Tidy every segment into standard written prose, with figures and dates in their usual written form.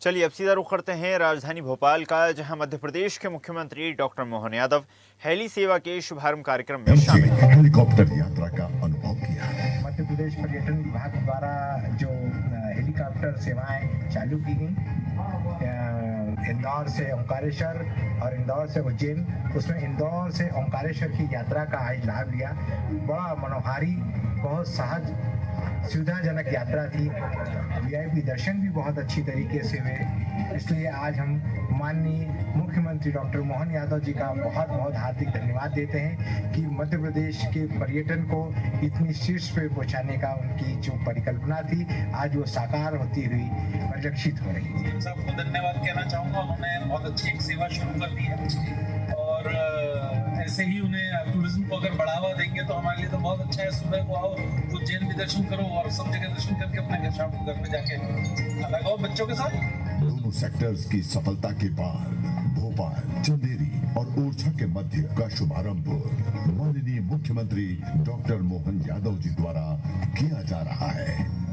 चलिए अब सीधा रुख करते हैं राजधानी भोपाल का, जहां मध्य प्रदेश के मुख्यमंत्री डॉक्टर मोहन यादव हेली सेवा के शुभारंभ कार्यक्रम में शामिल हैं। हेलीकॉप्टर यात्रा का अनुभव किया है। मध्य प्रदेश पर्यटन विभाग द्वारा जो हेलीकॉप्टर सेवाएं चालू की गई इंदौर से ओंकारेश्वर और इंदौर से उज्जैन, उसमें इंदौर से ओंकारेश्वर की यात्रा का आज लाभ लिया। बड़ा मनोहारी, बहुत सहज, सुविधाजनक यात्रा थी। वीआईपी दर्शन भी बहुत अच्छी तरीके से हुए। इसलिए आज हम माननीय मुख्यमंत्री डॉक्टर मोहन यादव जी का बहुत बहुत हार्दिक धन्यवाद देते हैं कि मध्य प्रदेश के पर्यटन को इतनी शीर्ष पे पहुंचाने का उनकी जो परिकल्पना थी, आज वो साकार होती हुई परिलक्षित हो रही है। सबको धन्यवाद कहना चाहूँगा। उन्होंने बहुत अच्छी एक सेवा शुरू कर दी है और ऐसे ही उन्हें टूरिज्म को अगर बढ़ावा देंगे तो हमारे लिए तो बहुत अच्छा है। सुबह को आओ, उज्जैन भी दर्शन करो और सब जगह दर्शन करके अपने घर शाम को घर में जाके लगाओ बच्चों के साथ। दोनों सेक्टर्स की सफलता के बाद भोपाल, चंदेरी और ओरछा के मध्य का शुभारंभ माननीय मुख्यमंत्री डॉक्टर मोहन यादव जी द्वारा किया जा रहा है।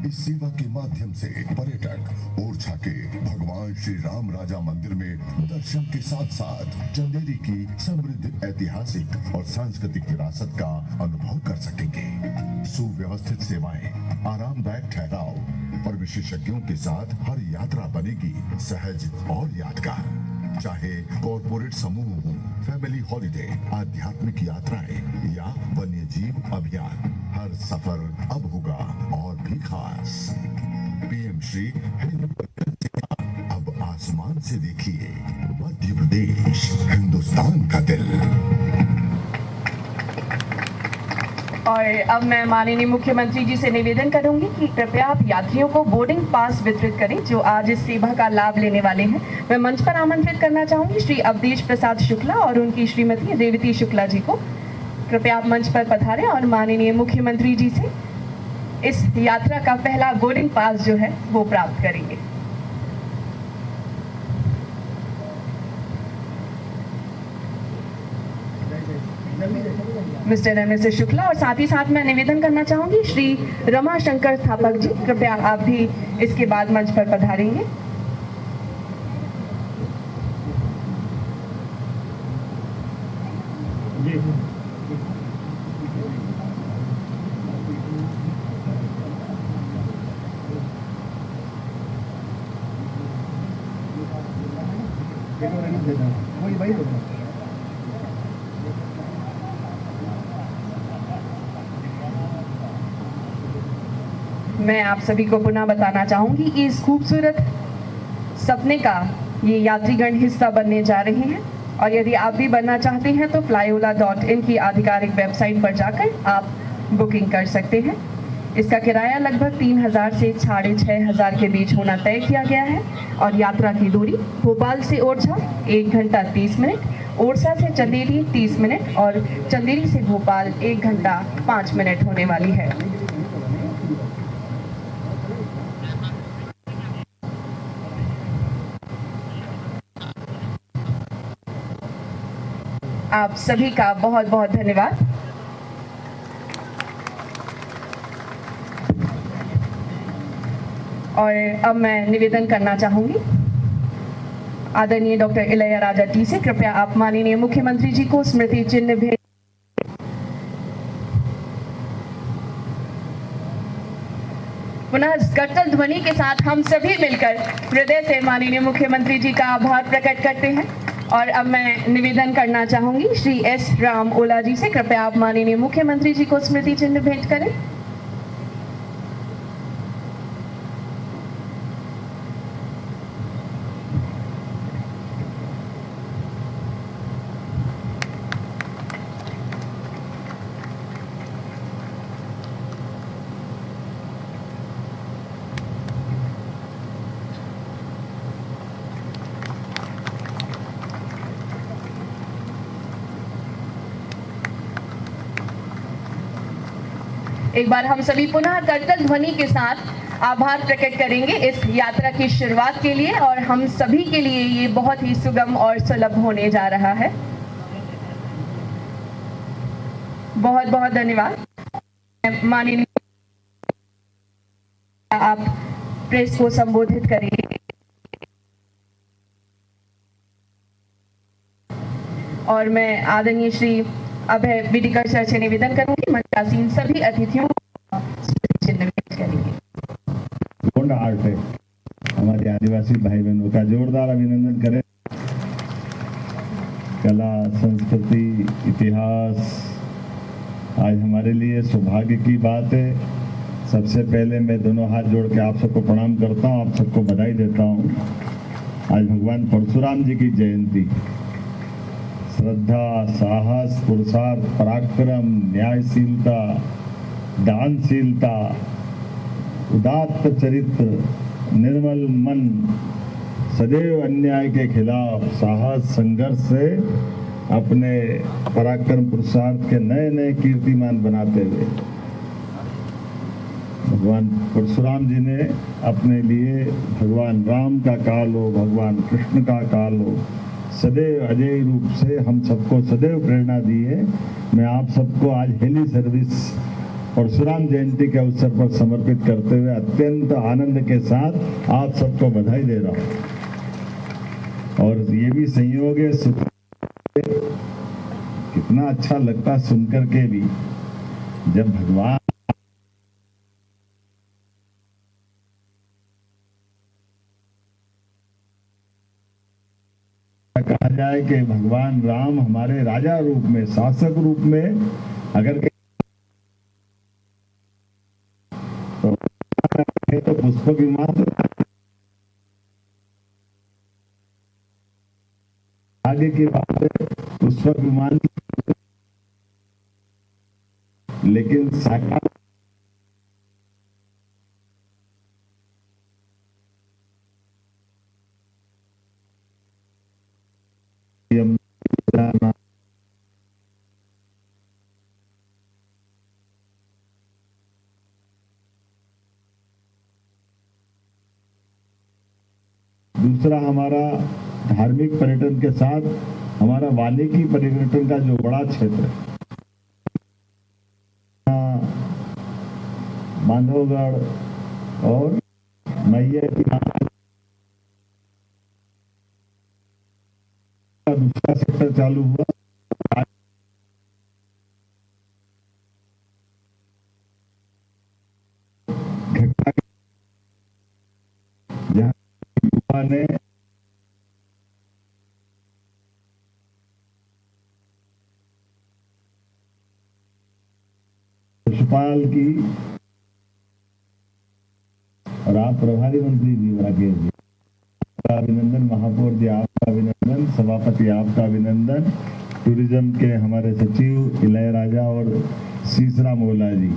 इस सेवा के माध्यम से पर्यटक ओरछा के भगवान श्री राम राजा मंदिर में दर्शन के साथ साथ चंदेरी की समृद्ध ऐतिहासिक और सांस्कृतिक विरासत का अनुभव कर सकेंगे। सुव्यवस्थित सेवाएं, आरामदायक ठहराव और विशेषज्ञों के साथ हर यात्रा बनेगी सहज और यादगार। चाहे कॉर्पोरेट समूह हो, फैमिली हॉलिडे, आध्यात्मिक यात्राएं या वन्य जीव अभियान, हर सफर अब होगा और भी खास। पीएम श्री अब आसमान से देखिए मध्य प्रदेश, हिंदुस्तान का दिल। और अब मैं माननीय मुख्यमंत्री जी से निवेदन करूंगी कि कृपया आप यात्रियों को बोर्डिंग पास वितरित करें जो आज इस सेवा का लाभ लेने वाले हैं। मैं मंच पर आमंत्रित करना चाहूंगी श्री अवधेश प्रसाद शुक्ला और उनकी श्रीमती रेवती शुक्ला जी को। कृपया आप मंच पर पधारें और माननीय मुख्यमंत्री जी से इस यात्रा का पहला बोर्डिंग पास जो है वो प्राप्त करेंगे। Mister MS. शुक्ला और साथ ही साथ मैं निवेदन करना चाहूंगी श्री रमा शंकर स्थापक जी, कृपया आप भी इसके बाद मंच पर पधारेंगे। मैं आप सभी को पुनः बताना चाहूंगी कि इस खूबसूरत सपने का ये यात्रीगण हिस्सा बनने जा रहे हैं और यदि आप भी बनना चाहते हैं तो flyola.in की आधिकारिक वेबसाइट पर जाकर आप बुकिंग कर सकते हैं। इसका किराया लगभग 3,000 से 6,500 के बीच होना तय किया गया है और यात्रा की दूरी भोपाल से ओरछा 1 घंटा 30 मिनट, ओरछा से चंदेरी 30 मिनट और चंदेरी से भोपाल 1 घंटा 5 मिनट होने वाली है। आप सभी का बहुत बहुत धन्यवाद। और अब मैं निवेदन करना चाहूंगी आदरणीय डॉक्टर इलैयाराजा जी से, कृपया आप माननीय मुख्यमंत्री जी को स्मृति चिन्ह भेंट। पुनः करतल ध्वनि के साथ हम सभी मिलकर हृदय से माननीय मुख्यमंत्री जी का आभार प्रकट करते हैं। और अब मैं निवेदन करना चाहूंगी श्री एस राम ओला जी से, कृपया आप माननीय मुख्यमंत्री जी को स्मृति चिन्ह भेंट करें। एक बार हम सभी पुनः करतल ध्वनि के साथ आभार प्रकट करेंगे इस यात्रा की शुरुआत के लिए और हम सभी के लिए ये बहुत ही सुगम और सुलभ होने जा रहा है। बहुत बहुत धन्यवाद। माननीय आप प्रेस को संबोधित करेंगे। और मैं आदरणीय श्री अभय बीडिकर सर से निवेदन करूंगी मंच आसीन सभी अतिथियों को चिन्ह भेंट करेंगे। गोंड आर्ट है हमारे आदिवासी भाई बहनों का जोरदार अभिनंदन करें। कला, संस्कृति, इतिहास आज हमारे लिए सौभाग्य की बात है। सबसे पहले मैं दोनों हाथ जोड़ के आप सबको प्रणाम करता हूँ, आप सबको बधाई देता हूँ। आज भगवान परशुराम जी की जयंती। श्रद्धा, साहस, पुरुषार्थ, पराक्रम, न्यायशीलता, दानशीलता, उदात्त चरित्र, निर्मल मन, सदैव अन्याय के खिलाफ साहस संघर्ष से अपने पराक्रम पुरुषार्थ के नए नए कीर्तिमान बनाते हुए भगवान परशुराम जी ने अपने लिए भगवान राम का काल हो, भगवान कृष्ण का काल हो, सदैव अजय रूप से हम सबको सदैव प्रेरणा दी है। मैं आप सबको आज हेली सर्विस परशुराम जयंती के अवसर पर समर्पित करते हुए अत्यंत आनंद के साथ आप सबको बधाई दे रहा हूँ। और ये भी संयोग है, कितना अच्छा लगता सुनकर के भी, जब भगवान कहा जाए कि भगवान राम हमारे राजा रूप में, शासक रूप में अगर तो पुष्पक विमान आगे की बात है, पुष्पक विमान, लेकिन साकार दूसरा हमारा धार्मिक पर्यटन के साथ हमारा वाल्मीकि पर्यटन का जो बड़ा क्षेत्र है, बांधवगढ़ और मैया का दूसरा सेक्टर चालू हुआ। जहां युवा ने शिशुपाल की, और आप प्रभारी मंत्री जी राकेश जी आपका अभिनंदन, महापौर जी आपका अभिनंदन, सभापति आपका अभिनंदन, टूरिज्म के हमारे सचिव इलयराजा और सीसरा मोला जी।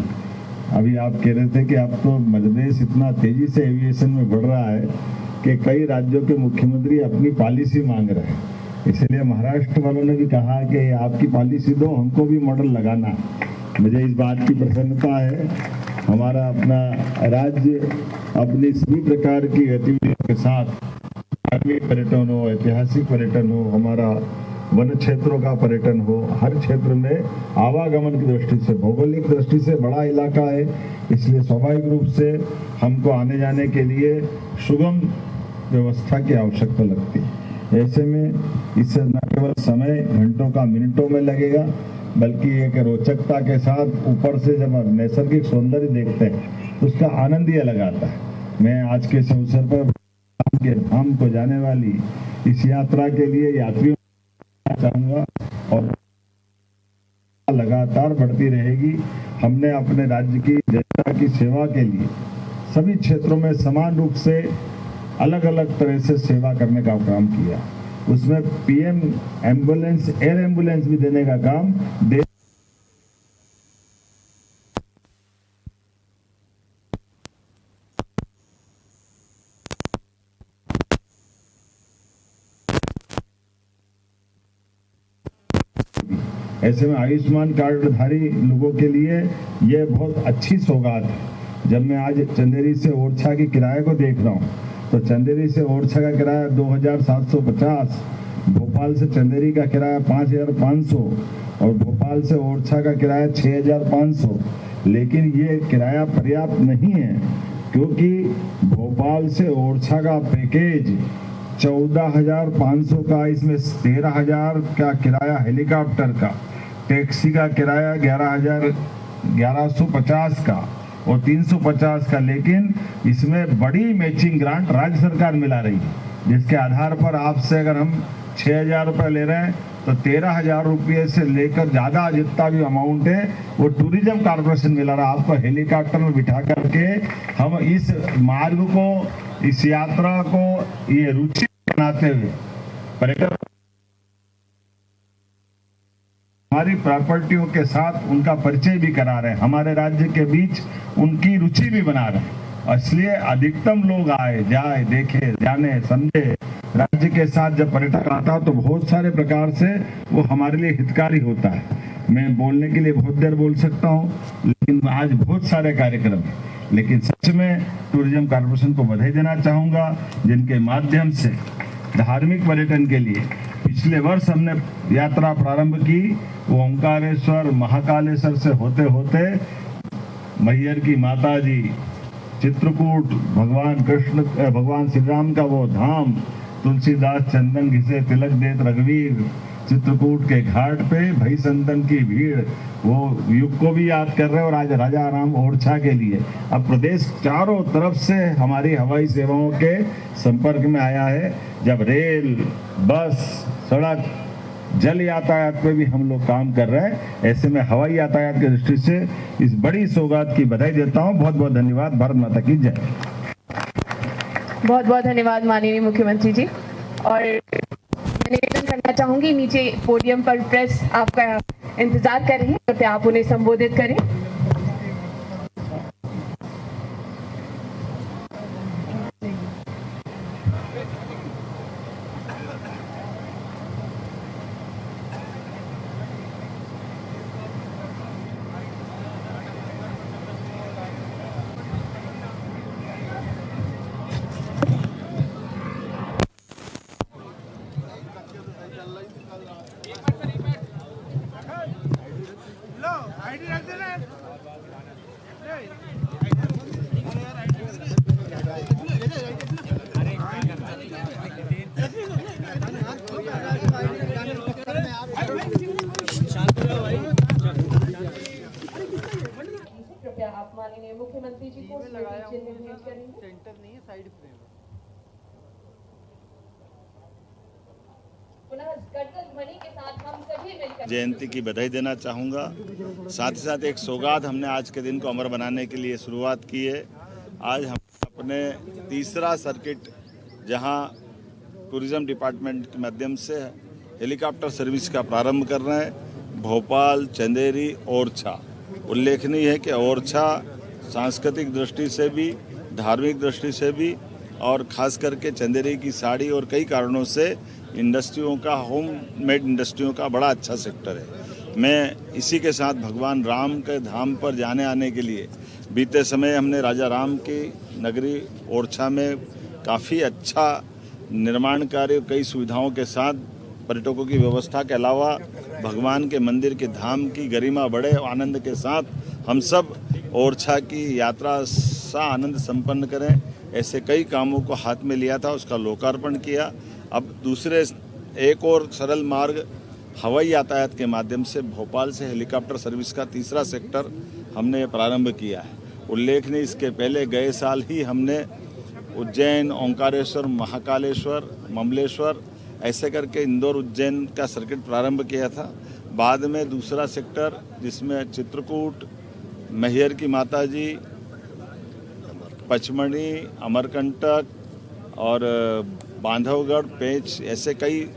अभी आप कह रहे थे कि अब तो मध्य प्रदेश इतना तेजी से एविएशन में बढ़ रहा है कि कई राज्यों के मुख्यमंत्री अपनी पॉलिसी मांग रहे हैं। इसलिए महाराष्ट्र वालों ने भी कहा कि आपकी पॉलिसी दो, हमको भी मॉडल लगाना। मुझे इस बात की प्रसन्नता है, हमारा अपना राज्य अपनी सभी प्रकार की गतिविधियों के साथ धार्मिक पर्यटन हो, ऐतिहासिक पर्यटन हो, हमारा वन क्षेत्रों का पर्यटन हो, हर क्षेत्र में आवागमन की दृष्टि से, भौगोलिक दृष्टि से बड़ा इलाका है, इसलिए स्वाभाविक रूप से हमको आने जाने के लिए सुगम व्यवस्था की आवश्यकता लगती है। ऐसे में इससे न केवल समय घंटों का मिनटों में लगेगा, बल्कि एक रोचकता के साथ ऊपर से जब नैसर्गिक सौंदर्य देखते हैं तो उसका आनंद ही अलग आता है। मैं आज के इस अवसर पर के धाम को जाने वाली इस यात्रा के लिए यात्रियों चाहूंगा और लगातार बढ़ती रहेगी। हमने अपने राज्य की जनता की सेवा के लिए सभी क्षेत्रों में समान रूप से अलग अलग तरह से सेवा करने का काम किया। उसमें पीएम एम्बुलेंस, एयर एम्बुलेंस भी देने का काम ऐसे में आयुष्मान कार्डधारी लोगों के लिए यह बहुत अच्छी सौगात है। जब मैं आज चंदेरी से ओरछा की किराए को देख रहा हूँ तो चंदेरी से ओरछा का किराया 2750, भोपाल से चंदेरी का किराया 5500 और भोपाल से ओरछा का किराया 6500। लेकिन ये किराया पर्याप्त नहीं है, क्योंकि भोपाल से ओरछा का पैकेज 14,500 का, इसमें 13,000 का किराया हेलीकॉप्टर का, टैक्सी का किराया 11,150 का और 350 का। लेकिन इसमें बड़ी मैचिंग ग्रांट राज्य सरकार मिला रही है, जिसके आधार पर आपसे अगर हम 6,000 रुपये ले रहे हैं तो 13,000 रुपये से लेकर ज़्यादा जितना भी अमाउंट है वो टूरिज्म कॉर्पोरेशन मिला रहा है। आपको हेलीकॉप्टर में बिठा करके हम इस मार्ग को, इस यात्रा को ये रुचि बनाते हुए पर्यटन हमारी प्रॉपर्टियों के साथ उनका परिचय भी करा रहे हैं, हमारे राज्य के बीच उनकी रुचि भी बना रहे हैं। इसलिए अधिकतम लोग आए, जाए, देखे, जाने, समझे। राज्य के साथ जब पर्यटक आता है तो बहुत सारे प्रकार से वो हमारे लिए हितकारी होता है। मैं बोलने के लिए बहुत देर बोल सकता हूँ, लेकिन आज बहुत सारे कार्यक्रम हैं। लेकिन सच में टूरिज्म कॉर्पोरेशन को बधाई देना चाहूँगा, जिनके माध्यम से धार्मिक पर्यटन के लिए पिछले वर्ष हमने यात्रा प्रारंभ की। वो ओंकारेश्वर, महाकालेश्वर से होते होते मैहर की माता जी, चित्रकूट, भगवान श्री राम का वो धाम, तुलसीदास चंदन घिसे तिलक देत रघुवीर, चित्रकूट के घाट पे भई संतन की भीड़, वो युग को भी याद कर रहे हैं। और आज राजा राम ओरछा के लिए अब प्रदेश चारों तरफ से हमारी हवाई सेवाओं के संपर्क में आया है। जब रेल, बस, सड़क, जल यातायात पे भी हम लोग काम कर रहे हैं, ऐसे में हवाई यातायात की दृष्टि से इस बड़ी सौगात की बधाई देता हूँ। बहुत बहुत धन्यवाद। भारत माता की जय। बहुत बहुत धन्यवाद माननीय मुख्यमंत्री जी। और मैं निवेदन करना चाहूंगी, नीचे पोडियम पर प्रेस आपका इंतजार कर रही है, कृपया आप उन्हें संबोधित करें। कृपया आप माननीय मुख्यमंत्री जी को चिन्ह भेंट करेंगे। सेंटर नहीं है, साइड फ्रेम है। पुनः गदगद ध्वनि के साथ हम सभी मिलकर जयंती की बधाई देना चाहूँगा। साथ ही साथ एक सौगात हमने आज के दिन को अमर बनाने के लिए शुरुआत की है। आज हम अपने तीसरा सर्किट, जहां टूरिज्म डिपार्टमेंट के माध्यम से हेलीकॉप्टर सर्विस का प्रारंभ कर रहे हैं। भोपाल, चंदेरी, ओरछा। उल्लेखनीय है कि ओरछा सांस्कृतिक दृष्टि से भी, धार्मिक दृष्टि से भी और ख़ास करके चंदेरी की साड़ी और कई कारणों से इंडस्ट्रियों का, होम मेड इंडस्ट्रियों का बड़ा अच्छा सेक्टर है। मैं इसी के साथ भगवान राम के धाम पर जाने आने के लिए बीते समय हमने राजा राम की नगरी ओरछा में काफ़ी अच्छा निर्माण कार्य, कई सुविधाओं के साथ पर्यटकों की व्यवस्था के अलावा भगवान के मंदिर के धाम की गरिमा बढ़े, आनंद के साथ हम सब ओरछा की यात्रा सा आनंद संपन्न करें, ऐसे कई कामों को हाथ में लिया था, उसका लोकार्पण किया। अब दूसरे एक और सरल मार्ग हवाई यातायात के माध्यम से भोपाल से हेलीकॉप्टर सर्विस का तीसरा सेक्टर हमने प्रारंभ किया है। उल्लेखनीय, इसके पहले गए साल ही हमने उज्जैन, ओंकारेश्वर, महाकालेश्वर, ममलेश्वर ऐसे करके इंदौर उज्जैन का सर्किट प्रारंभ किया था। बाद में दूसरा सेक्टर जिसमें चित्रकूट, मैहर की माता जी, पचमढ़ी, अमरकंटक और बांधवगढ़, पेंच ऐसे कई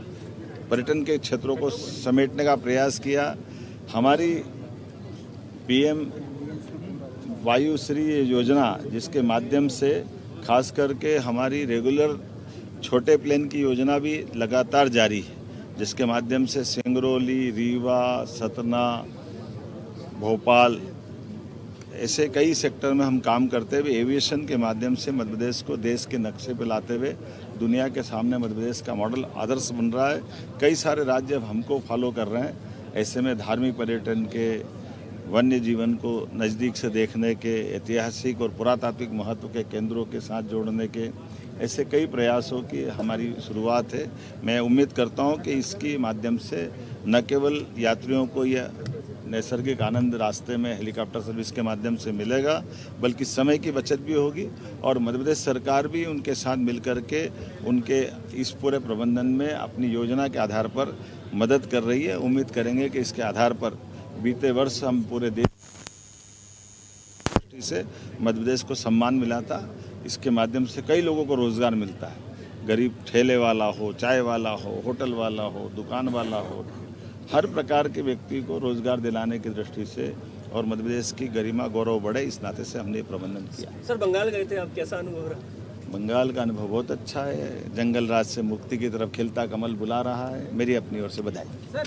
पर्यटन के क्षेत्रों को समेटने का प्रयास किया। हमारी पीएम वायुश्री योजना, जिसके माध्यम से खास करके हमारी रेगुलर छोटे प्लेन की योजना भी लगातार जारी है, जिसके माध्यम से सिंगरौली, रीवा, सतना, भोपाल ऐसे कई सेक्टर में हम काम करते हुए एविएशन के माध्यम से मध्य प्रदेश को देश के नक्शे पर लाते हुए दुनिया के सामने मध्य प्रदेश का मॉडल आदर्श बन रहा है। कई सारे राज्य अब हमको फॉलो कर रहे हैं। ऐसे में धार्मिक पर्यटन के, वन्य जीवन को नज़दीक से देखने के, ऐतिहासिक और पुरातात्विक महत्व के केंद्रों के साथ जोड़ने के ऐसे कई प्रयासों की हमारी शुरुआत है। मैं उम्मीद करता हूं कि इसके माध्यम से न केवल यात्रियों को यह नैसर्गिक आनंद रास्ते में हेलीकॉप्टर सर्विस के माध्यम से मिलेगा, बल्कि समय की बचत भी होगी और मध्य प्रदेश सरकार भी उनके साथ मिलकर के उनके इस पूरे प्रबंधन में अपनी योजना के आधार पर मदद कर रही है। उम्मीद करेंगे कि इसके आधार पर बीते वर्ष हम पूरे देश से मध्य प्रदेश को सम्मान मिला था। इसके माध्यम से कई लोगों को रोजगार मिलता है। गरीब ठेले वाला हो, चाय वाला हो, होटल वाला हो, दुकान वाला हो, हर प्रकार के व्यक्ति को रोजगार दिलाने की दृष्टि से और मध्य प्रदेश की गरिमा गौरव बढ़े, इस नाते से हमने प्रबंधन किया। सर, बंगाल गए थे आप, कैसा अनुभव रहा? बंगाल का अनुभव बहुत अच्छा है। जंगल राज से मुक्ति की तरफ खिलता कमल बुला रहा है। मेरी अपनी ओर से बधाई। सर